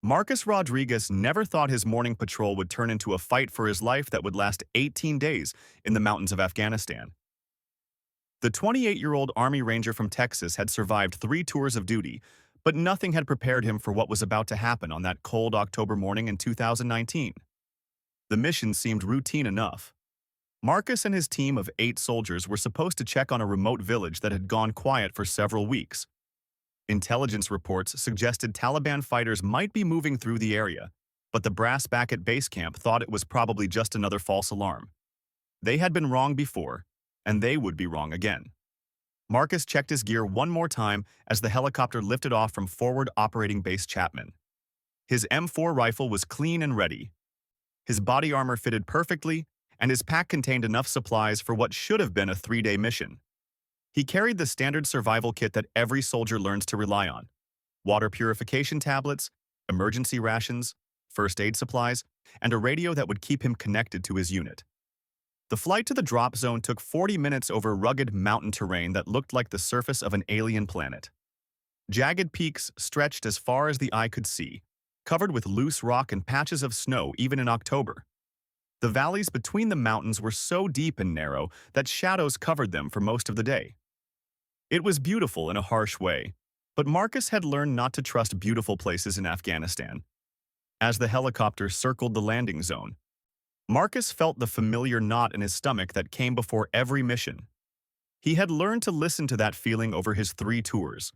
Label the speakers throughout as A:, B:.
A: Marcus Rodriguez never thought his morning patrol would turn into a fight for his life that would last 18 days in the mountains of Afghanistan. The 28-year-old Army Ranger from Texas had survived 3 tours of duty, but nothing had prepared him for what was about to happen on that cold October morning in 2019. The mission seemed routine enough. Marcus and his team of 8 soldiers were supposed to check on a remote village that had gone quiet for several weeks. Intelligence reports suggested Taliban fighters might be moving through the area, but the brass back at base camp thought it was probably just another false alarm. They had been wrong before, and they would be wrong again. Marcus checked his gear one more time as the helicopter lifted off from Forward Operating Base Chapman. His M4 rifle was clean and ready. His body armor fitted perfectly, and his pack contained enough supplies for what should have been a 3-day mission. He carried the standard survival kit that every soldier learns to rely on: water purification tablets, emergency rations, first aid supplies, and a radio that would keep him connected to his unit. The flight to the drop zone took 40 minutes over rugged mountain terrain that looked like the surface of an alien planet. Jagged peaks stretched as far as the eye could see, covered with loose rock and patches of snow even in October. The valleys between the mountains were so deep and narrow that shadows covered them for most of the day. It was beautiful in a harsh way, but Marcus had learned not to trust beautiful places in Afghanistan. As the helicopter circled the landing zone, Marcus felt the familiar knot in his stomach that came before every mission. He had learned to listen to that feeling over his 3 tours.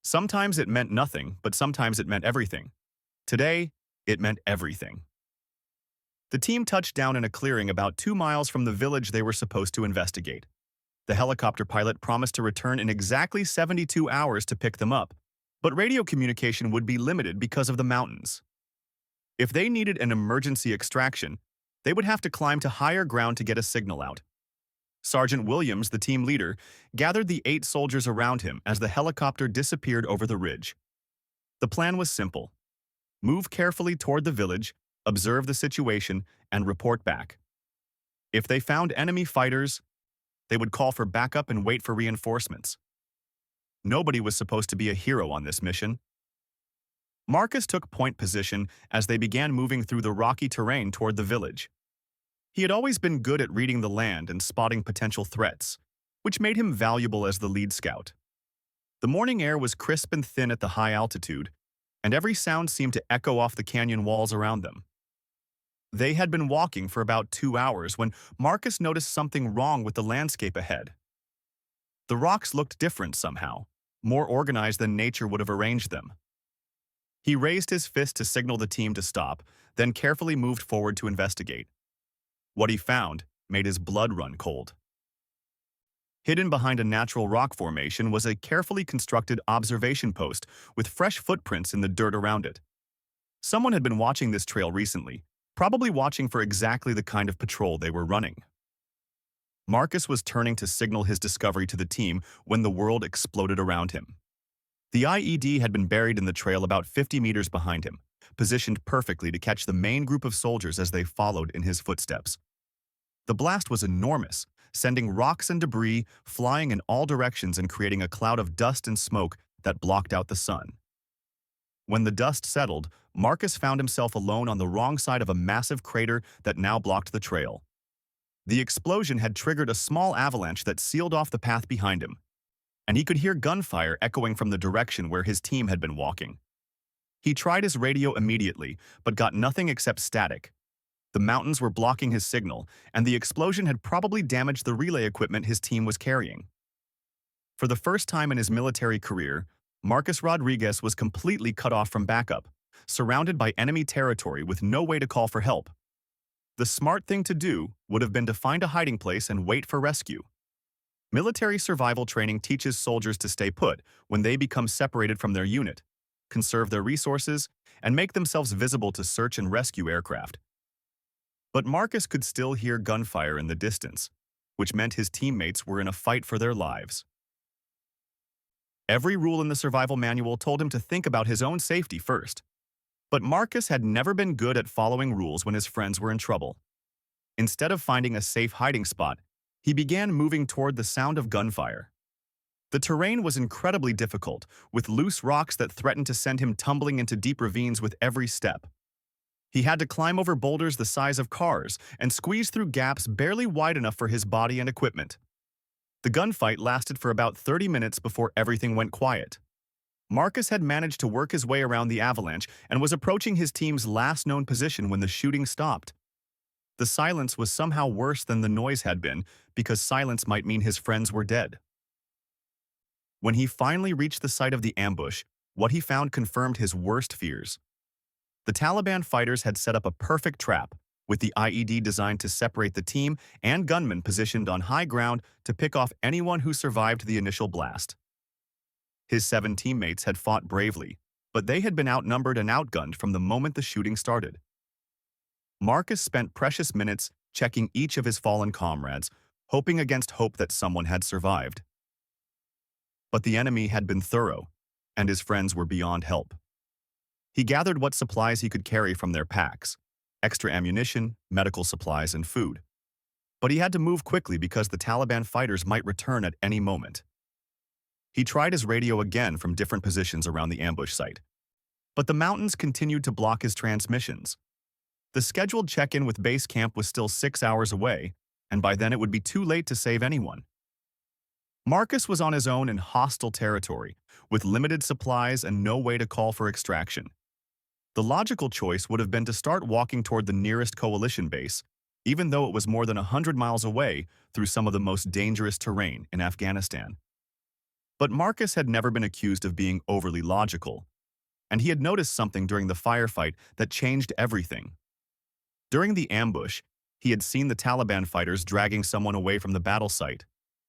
A: Sometimes it meant nothing, but sometimes it meant everything. Today, it meant everything. The team touched down in a clearing about 2 miles from the village they were supposed to investigate. The helicopter pilot promised to return in exactly 72 hours to pick them up, but radio communication would be limited because of the mountains. If they needed an emergency extraction, they would have to climb to higher ground to get a signal out. Sergeant Williams, the team leader, gathered the 8 soldiers around him as the helicopter disappeared over the ridge. The plan was simple: move carefully toward the village, observe the situation, and report back. If they found enemy fighters, they would call for backup and wait for reinforcements. Nobody was supposed to be a hero on this mission. Marcus took point position as they began moving through the rocky terrain toward the village. He had always been good at reading the land and spotting potential threats, which made him valuable as the lead scout. The morning air was crisp and thin at the high altitude, and every sound seemed to echo off the canyon walls around them. They had been walking for about 2 hours when Marcus noticed something wrong with the landscape ahead. The rocks looked different somehow, more organized than nature would have arranged them. He raised his fist to signal the team to stop, then carefully moved forward to investigate. What he found made his blood run cold. Hidden behind a natural rock formation was a carefully constructed observation post with fresh footprints in the dirt around it. Someone had been watching this trail recently, probably watching for exactly the kind of patrol they were running. Marcus was turning to signal his discovery to the team when the world exploded around him. The IED had been buried in the trail about 50 meters behind him, positioned perfectly to catch the main group of soldiers as they followed in his footsteps. The blast was enormous, sending rocks and debris flying in all directions and creating a cloud of dust and smoke that blocked out the sun. When the dust settled, Marcus found himself alone on the wrong side of a massive crater that now blocked the trail. The explosion had triggered a small avalanche that sealed off the path behind him, and he could hear gunfire echoing from the direction where his team had been walking. He tried his radio immediately, but got nothing except static. The mountains were blocking his signal, and the explosion had probably damaged the relay equipment his team was carrying. For the first time in his military career, Marcus Rodriguez was completely cut off from backup, surrounded by enemy territory with no way to call for help. The smart thing to do would have been to find a hiding place and wait for rescue. Military survival training teaches soldiers to stay put when they become separated from their unit, conserve their resources, and make themselves visible to search and rescue aircraft. But Marcus could still hear gunfire in the distance, which meant his teammates were in a fight for their lives. Every rule in the survival manual told him to think about his own safety first. But Marcus had never been good at following rules when his friends were in trouble. Instead of finding a safe hiding spot, he began moving toward the sound of gunfire. The terrain was incredibly difficult, with loose rocks that threatened to send him tumbling into deep ravines with every step. He had to climb over boulders the size of cars and squeeze through gaps barely wide enough for his body and equipment. The gunfight lasted for about 30 minutes before everything went quiet. Marcus had managed to work his way around the avalanche and was approaching his team's last known position when the shooting stopped. The silence was somehow worse than the noise had been, because silence might mean his friends were dead. When he finally reached the site of the ambush, what he found confirmed his worst fears. The Taliban fighters had set up a perfect trap, with the IED designed to separate the team and gunmen positioned on high ground to pick off anyone who survived the initial blast. His 7 teammates had fought bravely, but they had been outnumbered and outgunned from the moment the shooting started. Marcus spent precious minutes checking each of his fallen comrades, hoping against hope that someone had survived. But the enemy had been thorough, and his friends were beyond help. He gathered what supplies he could carry from their packs: extra ammunition, medical supplies, and food. But he had to move quickly because the Taliban fighters might return at any moment. He tried his radio again from different positions around the ambush site, but the mountains continued to block his transmissions. The scheduled check-in with base camp was still 6 hours away, and by then it would be too late to save anyone. Marcus was on his own in hostile territory, with limited supplies and no way to call for extraction. The logical choice would have been to start walking toward the nearest coalition base, even though it was more than 100 miles away through some of the most dangerous terrain in Afghanistan. But Marcus had never been accused of being overly logical, and he had noticed something during the firefight that changed everything. During the ambush, he had seen the Taliban fighters dragging someone away from the battle site,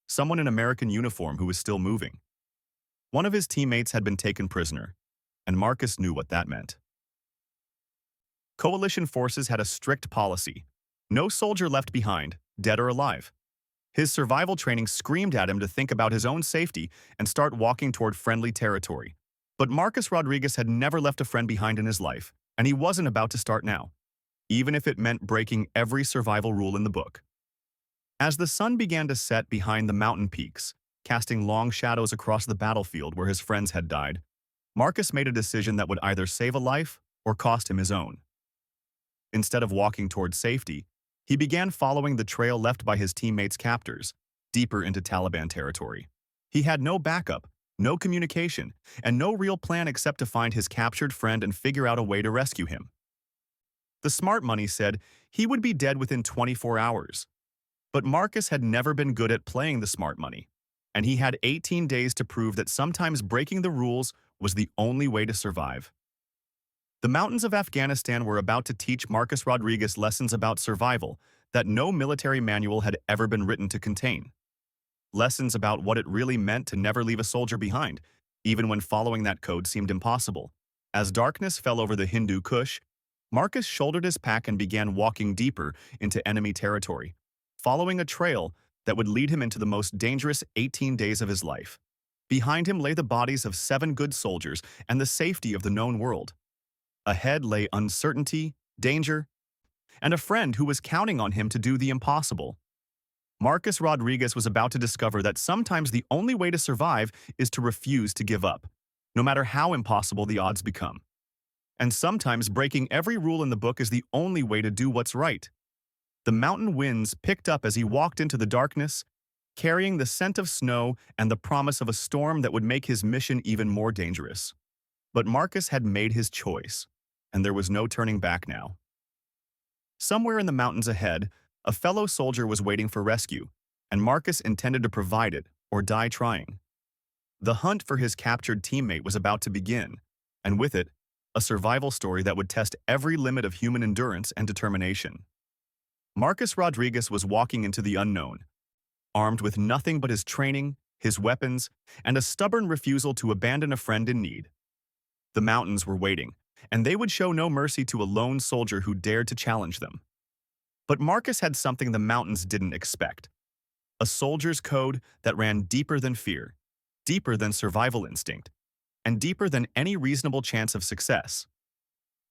A: someone in American uniform who was still moving. One of his teammates had been taken prisoner, and Marcus knew what that meant. Coalition forces had a strict policy: no soldier left behind, dead or alive. His survival training screamed at him to think about his own safety and start walking toward friendly territory. But Marcus Rodriguez had never left a friend behind in his life, and he wasn't about to start now, even if it meant breaking every survival rule in the book. As the sun began to set behind the mountain peaks, casting long shadows across the battlefield where his friends had died, Marcus made a decision that would either save a life or cost him his own. Instead of walking toward safety, he began following the trail left by his teammates' captors, deeper into Taliban territory. He had no backup, no communication, and no real plan except to find his captured friend and figure out a way to rescue him. The smart money said he would be dead within 24 hours. But Marcus had never been good at playing the smart money, and he had 18 days to prove that sometimes breaking the rules was the only way to survive. The mountains of Afghanistan were about to teach Marcus Rodriguez lessons about survival that no military manual had ever been written to contain. Lessons about what it really meant to never leave a soldier behind, even when following that code seemed impossible. As darkness fell over the Hindu Kush, Marcus shouldered his pack and began walking deeper into enemy territory, following a trail that would lead him into the most dangerous 18 days of his life. Behind him lay the bodies of 7 good soldiers and the safety of the known world. Ahead lay uncertainty, danger, and a friend who was counting on him to do the impossible. Marcus Rodriguez was about to discover that sometimes the only way to survive is to refuse to give up, no matter how impossible the odds become. And sometimes breaking every rule in the book is the only way to do what's right. The mountain winds picked up as he walked into the darkness, carrying the scent of snow and the promise of a storm that would make his mission even more dangerous. But Marcus had made his choice, and there was no turning back now. Somewhere in the mountains ahead, a fellow soldier was waiting for rescue, and Marcus intended to provide it or die trying. The hunt for his captured teammate was about to begin, and with it, a survival story that would test every limit of human endurance and determination. Marcus Rodriguez was walking into the unknown, armed with nothing but his training, his weapons, and a stubborn refusal to abandon a friend in need. The mountains were waiting, and they would show no mercy to a lone soldier who dared to challenge them. But Marcus had something the mountains didn't expect: a soldier's code that ran deeper than fear, deeper than survival instinct, and deeper than any reasonable chance of success.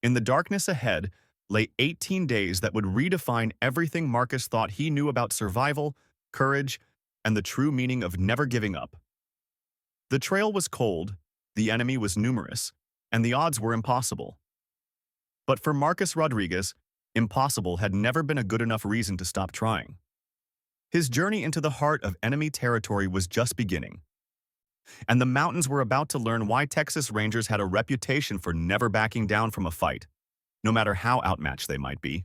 A: In the darkness ahead lay 18 days that would redefine everything Marcus thought he knew about survival, courage, and the true meaning of never giving up. The trail was cold, the enemy was numerous, and the odds were impossible. But for Marcus Rodriguez, impossible had never been a good enough reason to stop trying. His journey into the heart of enemy territory was just beginning, and the mountains were about to learn why Texas Rangers had a reputation for never backing down from a fight, no matter how outmatched they might be.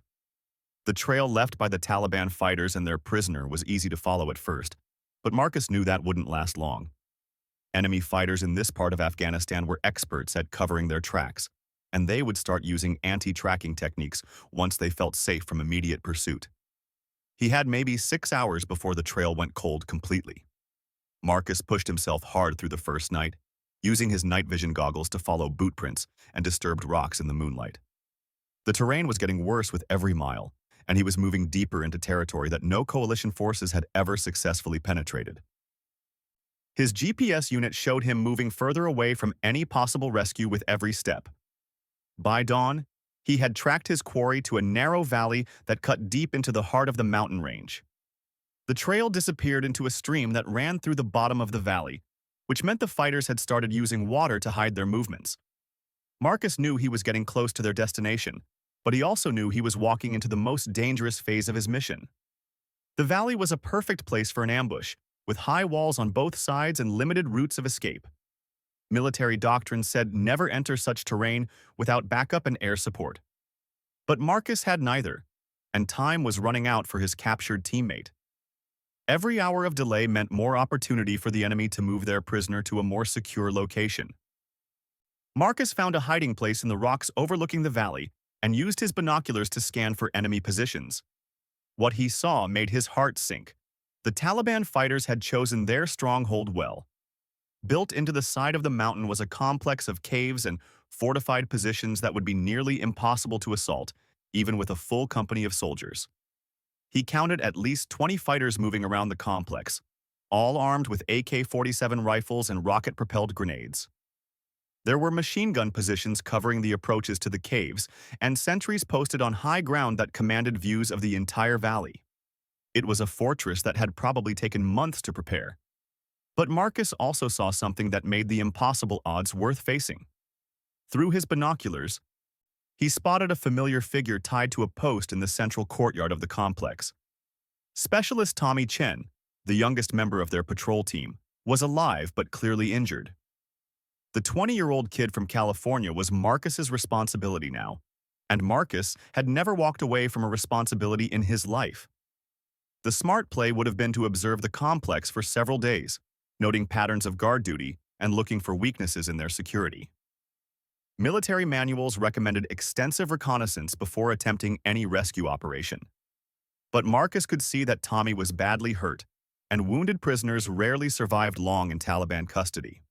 A: The trail left by the Taliban fighters and their prisoner was easy to follow at first, but Marcus knew that wouldn't last long. Enemy fighters in this part of Afghanistan were experts at covering their tracks, and they would start using anti-tracking techniques once they felt safe from immediate pursuit. He had maybe 6 hours before the trail went cold completely. Marcus pushed himself hard through the first night, using his night vision goggles to follow boot prints and disturbed rocks in the moonlight. The terrain was getting worse with every mile, and he was moving deeper into territory that no coalition forces had ever successfully penetrated. His GPS unit showed him moving further away from any possible rescue with every step. By dawn, he had tracked his quarry to a narrow valley that cut deep into the heart of the mountain range. The trail disappeared into a stream that ran through the bottom of the valley, which meant the fighters had started using water to hide their movements. Marcus knew he was getting close to their destination, but he also knew he was walking into the most dangerous phase of his mission. The valley was a perfect place for an ambush, with high walls on both sides and limited routes of escape. Military doctrine said never enter such terrain without backup and air support. But Marcus had neither, and time was running out for his captured teammate. Every hour of delay meant more opportunity for the enemy to move their prisoner to a more secure location. Marcus found a hiding place in the rocks overlooking the valley and used his binoculars to scan for enemy positions. What he saw made his heart sink. The Taliban fighters had chosen their stronghold well. Built into the side of the mountain was a complex of caves and fortified positions that would be nearly impossible to assault, even with a full company of soldiers. He counted at least 20 fighters moving around the complex, all armed with AK-47 rifles and rocket-propelled grenades. There were machine gun positions covering the approaches to the caves, and sentries posted on high ground that commanded views of the entire valley. It was a fortress that had probably taken months to prepare. But Marcus also saw something that made the impossible odds worth facing. Through his binoculars, he spotted a familiar figure tied to a post in the central courtyard of the complex. Specialist Tommy Chen, the youngest member of their patrol team, was alive but clearly injured. The 20-year-old kid from California was Marcus's responsibility now, and Marcus had never walked away from a responsibility in his life. The smart play would have been to observe the complex for several days, noting patterns of guard duty and looking for weaknesses in their security. Military manuals recommended extensive reconnaissance before attempting any rescue operation. But Marcus could see that Tommy was badly hurt, and wounded prisoners rarely survived long in Taliban custody.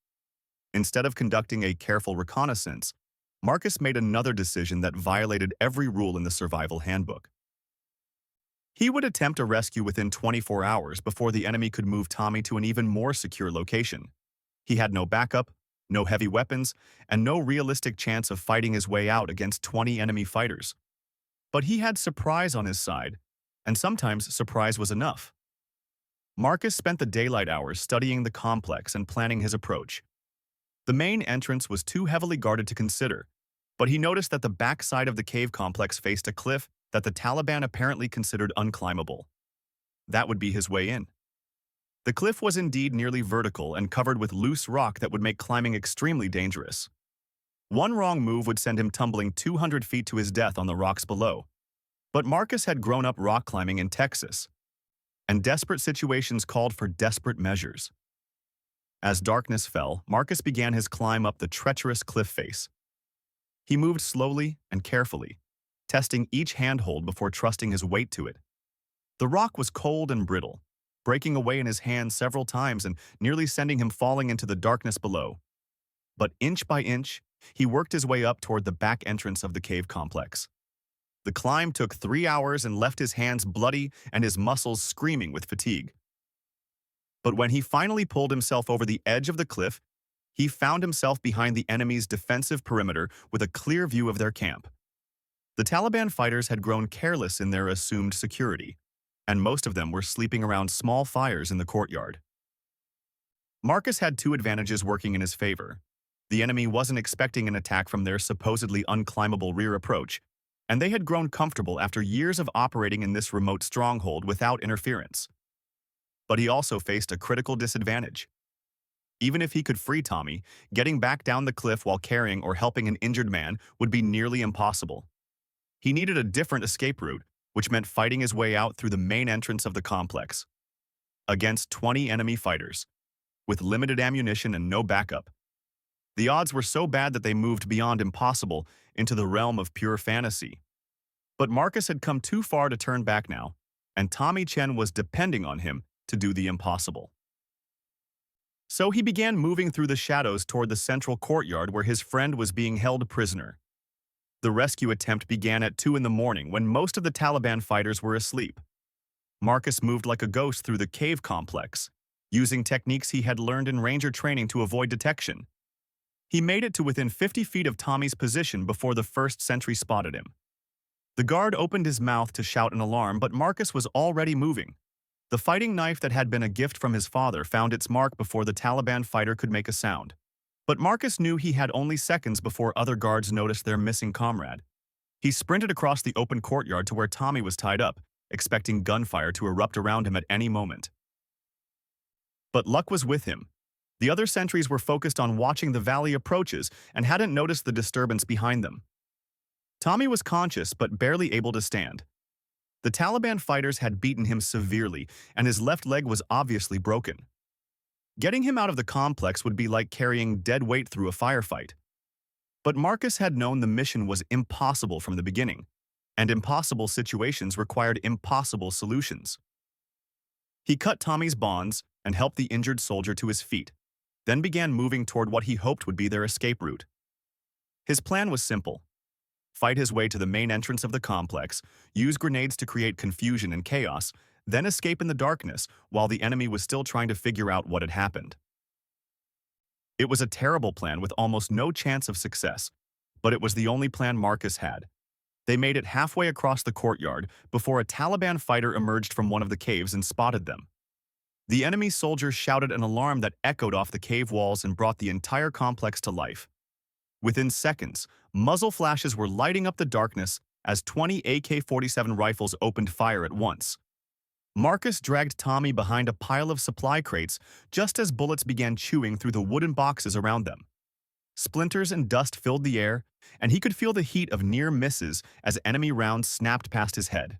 A: Instead of conducting a careful reconnaissance, Marcus made another decision that violated every rule in the survival handbook. He would attempt a rescue within 24 hours before the enemy could move Tommy to an even more secure location. He had no backup, no heavy weapons, and no realistic chance of fighting his way out against 20 enemy fighters. But he had surprise on his side, and sometimes surprise was enough. Marcus spent the daylight hours studying the complex and planning his approach. The main entrance was too heavily guarded to consider, but he noticed that the back side of the cave complex faced a cliff that the Taliban apparently considered unclimbable. That would be his way in. The cliff was indeed nearly vertical and covered with loose rock that would make climbing extremely dangerous. One wrong move would send him tumbling 200 feet to his death on the rocks below. But Marcus had grown up rock climbing in Texas, and desperate situations called for desperate measures. As darkness fell, Marcus began his climb up the treacherous cliff face. He moved slowly and carefully, testing each handhold before trusting his weight to it. The rock was cold and brittle, breaking away in his hand several times and nearly sending him falling into the darkness below. But inch by inch, he worked his way up toward the back entrance of the cave complex. The climb took 3 hours and left his hands bloody and his muscles screaming with fatigue. But when he finally pulled himself over the edge of the cliff, he found himself behind the enemy's defensive perimeter with a clear view of their camp. The Taliban fighters had grown careless in their assumed security, and most of them were sleeping around small fires in the courtyard. Marcus had two advantages working in his favor. The enemy wasn't expecting an attack from their supposedly unclimbable rear approach, and they had grown comfortable after years of operating in this remote stronghold without interference. But he also faced a critical disadvantage. Even if he could free Tommy, getting back down the cliff while carrying or helping an injured man would be nearly impossible. He needed a different escape route, which meant fighting his way out through the main entrance of the complex. Against 20 enemy fighters, with limited ammunition and no backup. The odds were so bad that they moved beyond impossible into the realm of pure fantasy. But Marcus had come too far to turn back now, and Tommy Chen was depending on him to do the impossible. So he began moving through the shadows toward the central courtyard where his friend was being held prisoner. The rescue attempt began at 2 in the morning when most of the Taliban fighters were asleep. Marcus moved like a ghost through the cave complex, using techniques he had learned in ranger training to avoid detection. He made it to within 50 feet of Tommy's position before the first sentry spotted him. The guard opened his mouth to shout an alarm, but Marcus was already moving. The fighting knife that had been a gift from his father found its mark before the Taliban fighter could make a sound. But Marcus knew he had only seconds before other guards noticed their missing comrade. He sprinted across the open courtyard to where Tommy was tied up, expecting gunfire to erupt around him at any moment. But luck was with him. The other sentries were focused on watching the valley approaches and hadn't noticed the disturbance behind them. Tommy was conscious but barely able to stand. The Taliban fighters had beaten him severely, and his left leg was obviously broken. Getting him out of the complex would be like carrying dead weight through a firefight. But Marcus had known the mission was impossible from the beginning, and impossible situations required impossible solutions. He cut Tommy's bonds and helped the injured soldier to his feet, then began moving toward what he hoped would be their escape route. His plan was simple. Fight his way to the main entrance of the complex, use grenades to create confusion and chaos, then escape in the darkness while the enemy was still trying to figure out what had happened. It was a terrible plan with almost no chance of success, but it was the only plan Marcus had. They made it halfway across the courtyard before a Taliban fighter emerged from one of the caves and spotted them. The enemy soldiers shouted an alarm that echoed off the cave walls and brought the entire complex to life. Within seconds, muzzle flashes were lighting up the darkness as 20 AK-47 rifles opened fire at once. Marcus dragged Tommy behind a pile of supply crates just as bullets began chewing through the wooden boxes around them. Splinters and dust filled the air, and he could feel the heat of near misses as enemy rounds snapped past his head.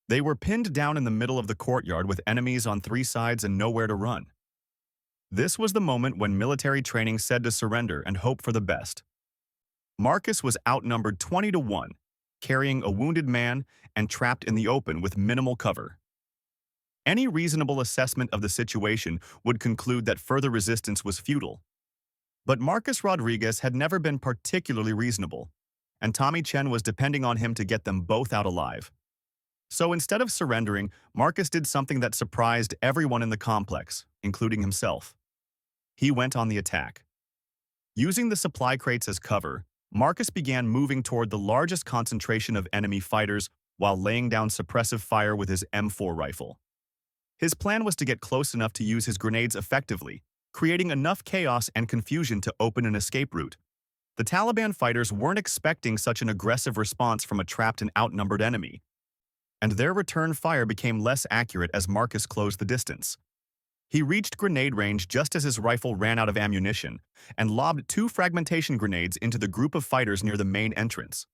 A: They were pinned down in the middle of the courtyard with enemies on 3 sides and nowhere to run. This was the moment when military training said to surrender and hope for the best. Marcus was outnumbered 20 to 1, carrying a wounded man and trapped in the open with minimal cover. Any reasonable assessment of the situation would conclude that further resistance was futile. But Marcus Rodriguez had never been particularly reasonable, and Tommy Chen was depending on him to get them both out alive. So instead of surrendering, Marcus did something that surprised everyone in the complex, including himself. He went on the attack. Using the supply crates as cover, Marcus began moving toward the largest concentration of enemy fighters while laying down suppressive fire with his M4 rifle. His plan was to get close enough to use his grenades effectively, creating enough chaos and confusion to open an escape route. The Taliban fighters weren't expecting such an aggressive response from a trapped and outnumbered enemy, and their return fire became less accurate as Marcus closed the distance. He reached grenade range just as his rifle ran out of ammunition and lobbed 2 fragmentation grenades into the group of fighters near the main entrance.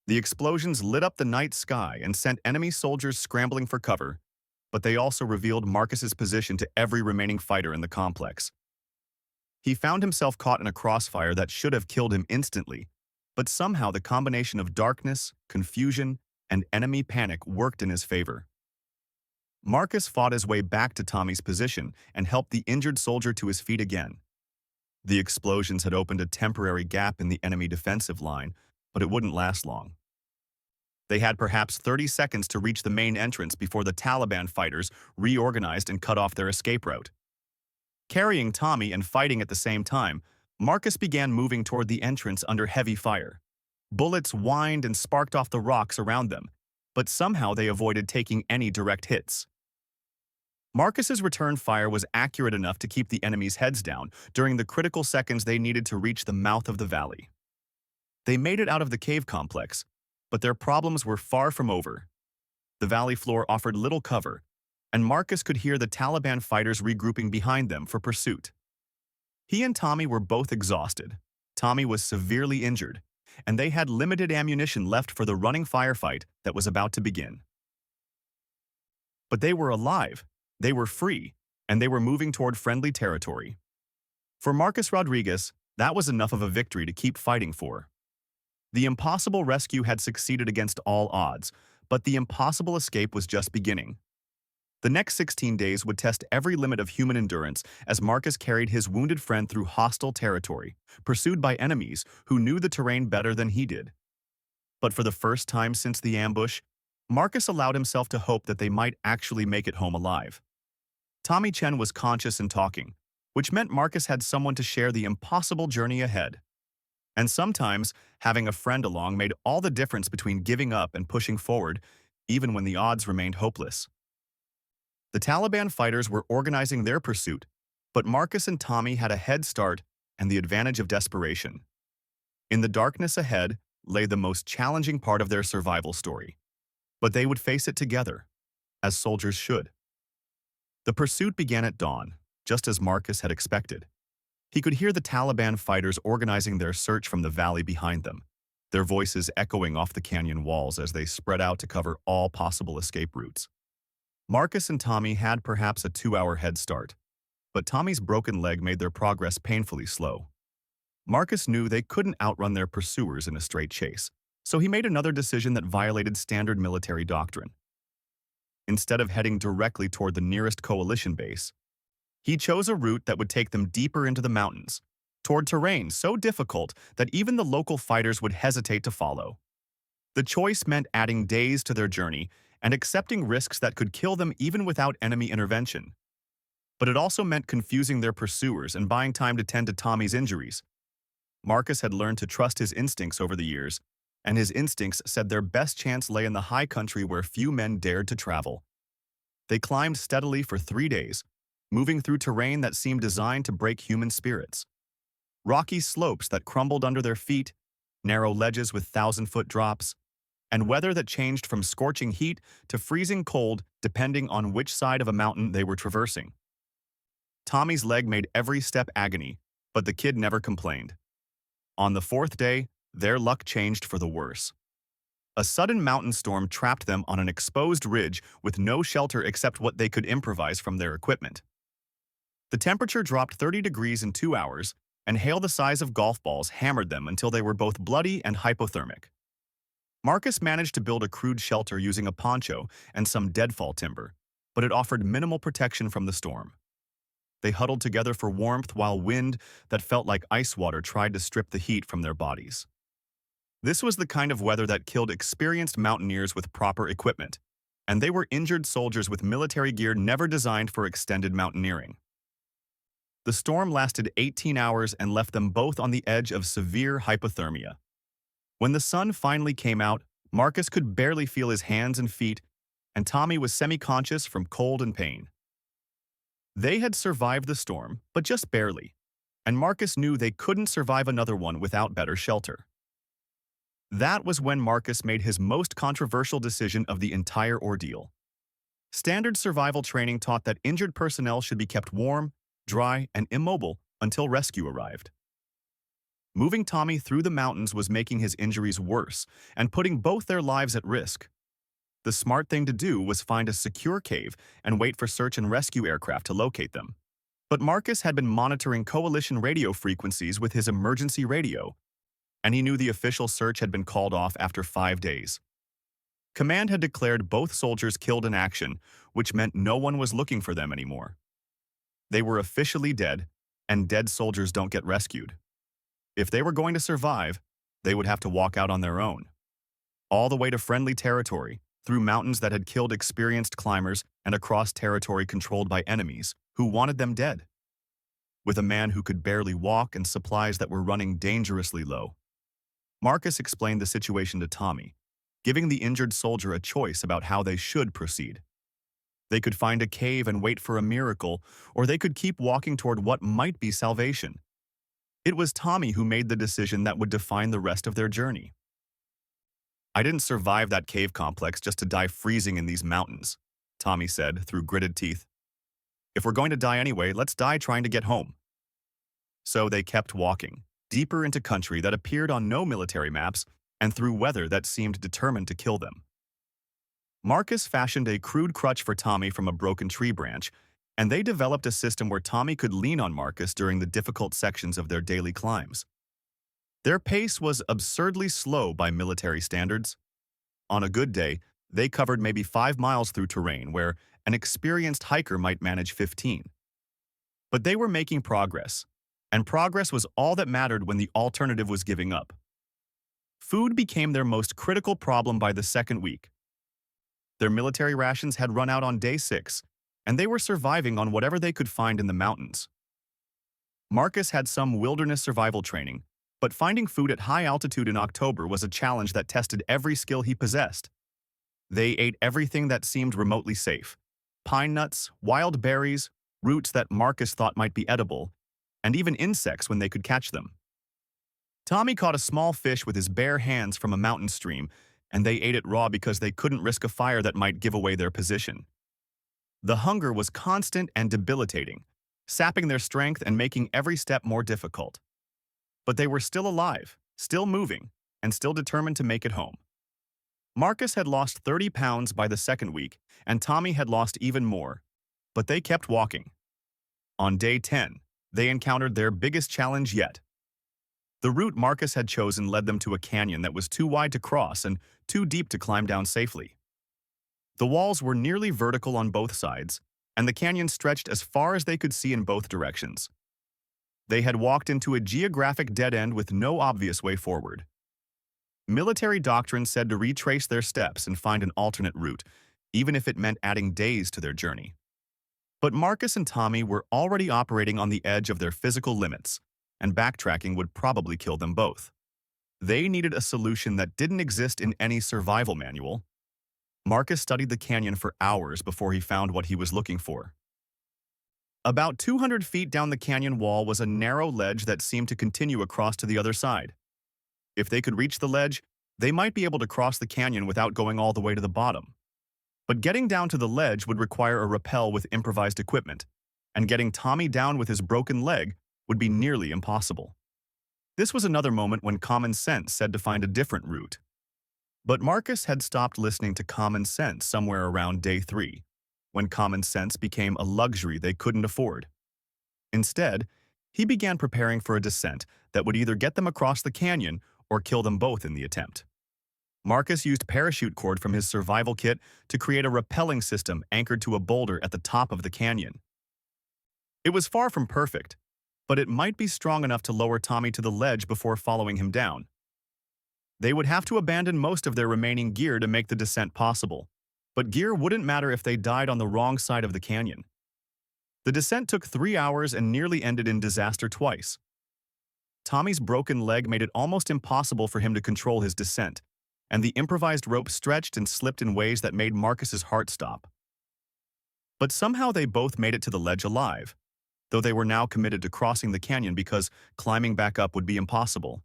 A: The explosions lit up the night sky and sent enemy soldiers scrambling for cover, but they also revealed Marcus's position to every remaining fighter in the complex. He found himself caught in a crossfire that should have killed him instantly, but somehow the combination of darkness, confusion, and enemy panic worked in his favor. Marcus fought his way back to Tommy's position and helped the injured soldier to his feet again. The explosions had opened a temporary gap in the enemy defensive line, but it wouldn't last long. They had perhaps 30 seconds to reach the main entrance before the Taliban fighters reorganized and cut off their escape route. Carrying Tommy and fighting at the same time, Marcus began moving toward the entrance under heavy fire. Bullets whined and sparked off the rocks around them, but somehow they avoided taking any direct hits. Marcus's return fire was accurate enough to keep the enemy's heads down during the critical seconds they needed to reach the mouth of the valley. They made it out of the cave complex, but their problems were far from over. The valley floor offered little cover, and Marcus could hear the Taliban fighters regrouping behind them for pursuit. He and Tommy were both exhausted. Tommy was severely injured, and they had limited ammunition left for the running firefight that was about to begin. But they were alive, they were free, and they were moving toward friendly territory. For Marcus Rodriguez, that was enough of a victory to keep fighting for. The impossible rescue had succeeded against all odds, but the impossible escape was just beginning. The next 16 days would test every limit of human endurance as Marcus carried his wounded friend through hostile territory, pursued by enemies who knew the terrain better than he did. But for the first time since the ambush, Marcus allowed himself to hope that they might actually make it home alive. Tommy Chen was conscious and talking, which meant Marcus had someone to share the impossible journey ahead. And sometimes, having a friend along made all the difference between giving up and pushing forward, even when the odds remained hopeless. The Taliban fighters were organizing their pursuit, but Marcus and Tommy had a head start and the advantage of desperation. In the darkness ahead lay the most challenging part of their survival story. But they would face it together, as soldiers should. The pursuit began at dawn, just as Marcus had expected. He could hear the Taliban fighters organizing their search from the valley behind them, their voices echoing off the canyon walls as they spread out to cover all possible escape routes. Marcus and Tommy had perhaps a 2-hour head start, but Tommy's broken leg made their progress painfully slow. Marcus knew they couldn't outrun their pursuers in a straight chase, so he made another decision that violated standard military doctrine. Instead of heading directly toward the nearest coalition base, he chose a route that would take them deeper into the mountains, toward terrain so difficult that even the local fighters would hesitate to follow. The choice meant adding days to their journey and accepting risks that could kill them even without enemy intervention. But it also meant confusing their pursuers and buying time to tend to Tommy's injuries. Marcus had learned to trust his instincts over the years, and his instincts said their best chance lay in the high country where few men dared to travel. They climbed steadily for 3 days, moving through terrain that seemed designed to break human spirits. Rocky slopes that crumbled under their feet, narrow ledges with 1,000-foot drops, and weather that changed from scorching heat to freezing cold depending on which side of a mountain they were traversing. Tommy's leg made every step agony, but the kid never complained. On the 4th day, their luck changed for the worse. A sudden mountain storm trapped them on an exposed ridge with no shelter except what they could improvise from their equipment. The temperature dropped 30 degrees in 2 hours, and hail the size of golf balls hammered them until they were both bloody and hypothermic. Marcus managed to build a crude shelter using a poncho and some deadfall timber, but it offered minimal protection from the storm. They huddled together for warmth while wind that felt like ice water tried to strip the heat from their bodies. This was the kind of weather that killed experienced mountaineers with proper equipment, and they were injured soldiers with military gear never designed for extended mountaineering. The storm lasted 18 hours and left them both on the edge of severe hypothermia. When the sun finally came out, Marcus could barely feel his hands and feet, and Tommy was semi-conscious from cold and pain. They had survived the storm, but just barely, and Marcus knew they couldn't survive another one without better shelter. That was when Marcus made his most controversial decision of the entire ordeal. Standard survival training taught that injured personnel should be kept warm, dry, and immobile until rescue arrived. Moving Tommy through the mountains was making his injuries worse and putting both their lives at risk. The smart thing to do was find a secure cave and wait for search and rescue aircraft to locate them. But Marcus had been monitoring coalition radio frequencies with his emergency radio, and he knew the official search had been called off after 5 days. Command had declared both soldiers killed in action, which meant no one was looking for them anymore. They were officially dead, and dead soldiers don't get rescued. If they were going to survive, they would have to walk out on their own. All the way to friendly territory, through mountains that had killed experienced climbers and across territory controlled by enemies who wanted them dead. With a man who could barely walk and supplies that were running dangerously low. Marcus explained the situation to Tommy, giving the injured soldier a choice about how they should proceed. They could find a cave and wait for a miracle, or they could keep walking toward what might be salvation. It was Tommy who made the decision that would define the rest of their journey. "I didn't survive that cave complex just to die freezing in these mountains," Tommy said through gritted teeth. "If we're going to die anyway, let's die trying to get home." So they kept walking, deeper into country that appeared on no military maps and through weather that seemed determined to kill them. Marcus fashioned a crude crutch for Tommy from a broken tree branch, and they developed a system where Tommy could lean on Marcus during the difficult sections of their daily climbs. Their pace was absurdly slow by military standards. On a good day, they covered maybe 5 miles through terrain where an experienced hiker might manage 15. But they were making progress, and progress was all that mattered when the alternative was giving up. Food became their most critical problem by the second week. Their military rations had run out on day 6, and they were surviving on whatever they could find in the mountains. Marcus had some wilderness survival training, but finding food at high altitude in October was a challenge that tested every skill he possessed. They ate everything that seemed remotely safe: pine nuts, wild berries, roots that Marcus thought might be edible, and even insects when they could catch them. Tommy caught a small fish with his bare hands from a mountain stream, and they ate it raw because they couldn't risk a fire that might give away their position. The hunger was constant and debilitating, sapping their strength and making every step more difficult. But they were still alive, still moving, and still determined to make it home. Marcus had lost 30 pounds by the second week, and Tommy had lost even more, but they kept walking. On day 10, they encountered their biggest challenge yet. The route Marcus had chosen led them to a canyon that was too wide to cross and too deep to climb down safely. The walls were nearly vertical on both sides, and the canyon stretched as far as they could see in both directions. They had walked into a geographic dead end with no obvious way forward. Military doctrine said to retrace their steps and find an alternate route, even if it meant adding days to their journey. But Marcus and Tommy were already operating on the edge of their physical limits, and backtracking would probably kill them both. They needed a solution that didn't exist in any survival manual. Marcus studied the canyon for hours before he found what he was looking for. About 200 feet down the canyon wall was a narrow ledge that seemed to continue across to the other side. If they could reach the ledge, they might be able to cross the canyon without going all the way to the bottom. But getting down to the ledge would require a rappel with improvised equipment, and getting Tommy down with his broken leg would be nearly impossible. This was another moment when common sense said to find a different route. But Marcus had stopped listening to common sense somewhere around day 3, when common sense became a luxury they couldn't afford. Instead, he began preparing for a descent that would either get them across the canyon or kill them both in the attempt. Marcus used parachute cord from his survival kit to create a rappelling system anchored to a boulder at the top of the canyon. It was far from perfect, but it might be strong enough to lower Tommy to the ledge before following him down. They would have to abandon most of their remaining gear to make the descent possible, but gear wouldn't matter if they died on the wrong side of the canyon. The descent took 3 hours and nearly ended in disaster twice. Tommy's broken leg made it almost impossible for him to control his descent, and the improvised rope stretched and slipped in ways that made Marcus's heart stop. But somehow they both made it to the ledge alive, though they were now committed to crossing the canyon because climbing back up would be impossible.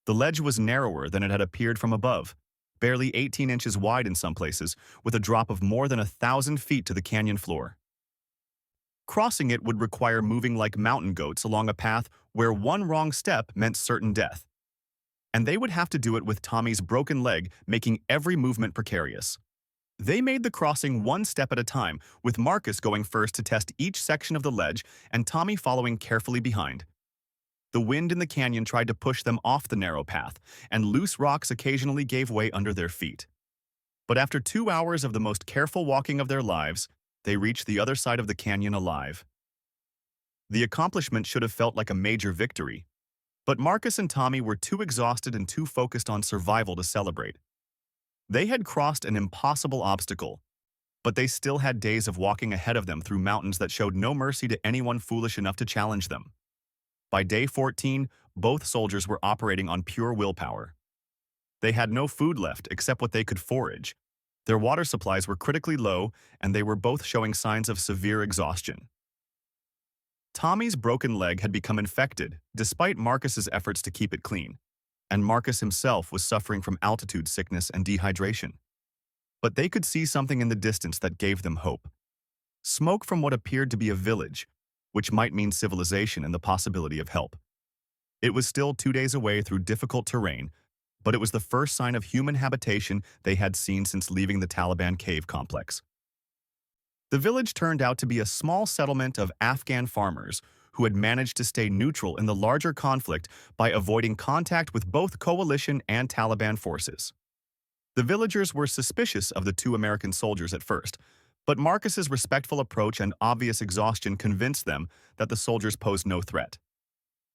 A: The ledge was narrower than it had appeared from above, barely 18 inches wide in some places, with a drop of more than 1,000 feet to the canyon floor. Crossing it would require moving like mountain goats along a path where one wrong step meant certain death. And they would have to do it with Tommy's broken leg making every movement precarious. They made the crossing one step at a time, with Marcus going first to test each section of the ledge and Tommy following carefully behind. The wind in the canyon tried to push them off the narrow path, and loose rocks occasionally gave way under their feet. But after 2 hours of the most careful walking of their lives, they reached the other side of the canyon alive. The accomplishment should have felt like a major victory, but Marcus and Tommy were too exhausted and too focused on survival to celebrate. They had crossed an impossible obstacle, but they still had days of walking ahead of them through mountains that showed no mercy to anyone foolish enough to challenge them. By day 14, both soldiers were operating on pure willpower. They had no food left except what they could forage, Their water supplies were critically low, and they were both showing signs of severe exhaustion. Tommy's broken leg had become infected, despite Marcus's efforts to keep it clean, and Marcus himself was suffering from altitude sickness and dehydration. But they could see something in the distance that gave them hope. Smoke from what appeared to be a village, which might mean civilization and the possibility of help. It was still 2 days away through difficult terrain, but it was the first sign of human habitation they had seen since leaving the Taliban cave complex. The village turned out to be a small settlement of Afghan farmers who had managed to stay neutral in the larger conflict by avoiding contact with both coalition and Taliban forces. The villagers were suspicious of the 2 American soldiers at first, but Marcus's respectful approach and obvious exhaustion convinced them that the soldiers posed no threat.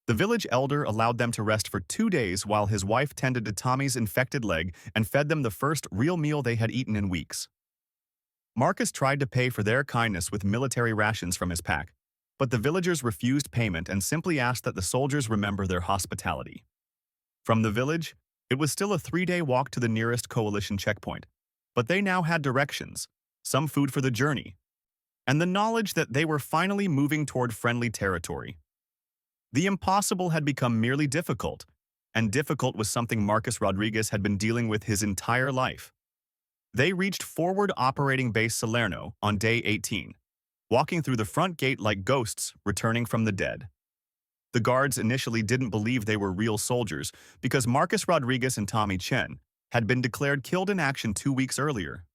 A: The village elder allowed them to rest for 2 days while his wife tended to Tommy's infected leg and fed them the first real meal they had eaten in weeks. Marcus tried to pay for their kindness with military rations from his pack, but the villagers refused payment and simply asked that the soldiers remember their hospitality. From the village, it was still a 3-day walk to the nearest coalition checkpoint, but they now had directions, some food for the journey, and the knowledge that they were finally moving toward friendly territory. The impossible had become merely difficult, and difficult was something Marcus Rodriguez had been dealing with his entire life. They reached Forward Operating Base Salerno on day 18, walking through the front gate like ghosts returning from the dead. The guards initially didn't believe they were real soldiers because Marcus Rodriguez and Tommy Chen had been declared killed in action 2 weeks earlier.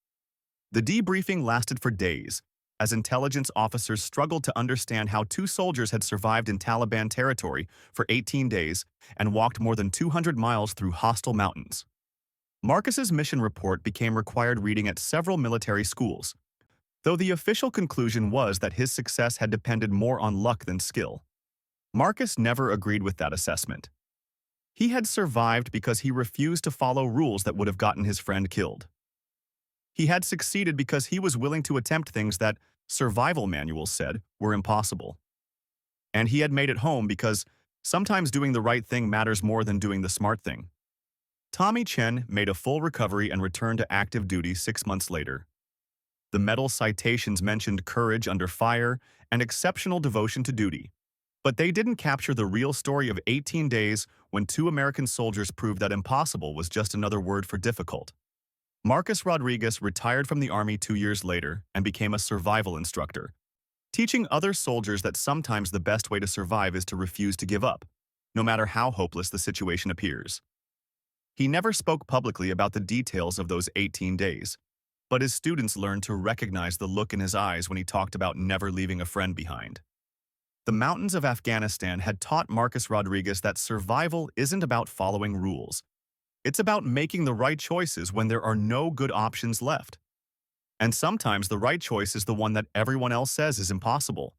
A: The debriefing lasted for days, as intelligence officers struggled to understand how 2 soldiers had survived in Taliban territory for 18 days and walked more than 200 miles through hostile mountains. Marcus's mission report became required reading at several military schools, though the official conclusion was that his success had depended more on luck than skill. Marcus never agreed with that assessment. He had survived because he refused to follow rules that would have gotten his friend killed. He had succeeded because he was willing to attempt things that survival manuals said were impossible. And he had made it home because sometimes doing the right thing matters more than doing the smart thing. Tommy Chen made a full recovery and returned to active duty 6 months later. The medal citations mentioned courage under fire and exceptional devotion to duty, but they didn't capture the real story of 18 days when 2 American soldiers proved that impossible was just another word for difficult. Marcus Rodriguez retired from the Army 2 years later and became a survival instructor, teaching other soldiers that sometimes the best way to survive is to refuse to give up, no matter how hopeless the situation appears. He never spoke publicly about the details of those 18 days, but his students learned to recognize the look in his eyes when he talked about never leaving a friend behind. The mountains of Afghanistan had taught Marcus Rodriguez that survival isn't about following rules. It's about making the right choices when there are no good options left. And sometimes the right choice is the one that everyone else says is impossible.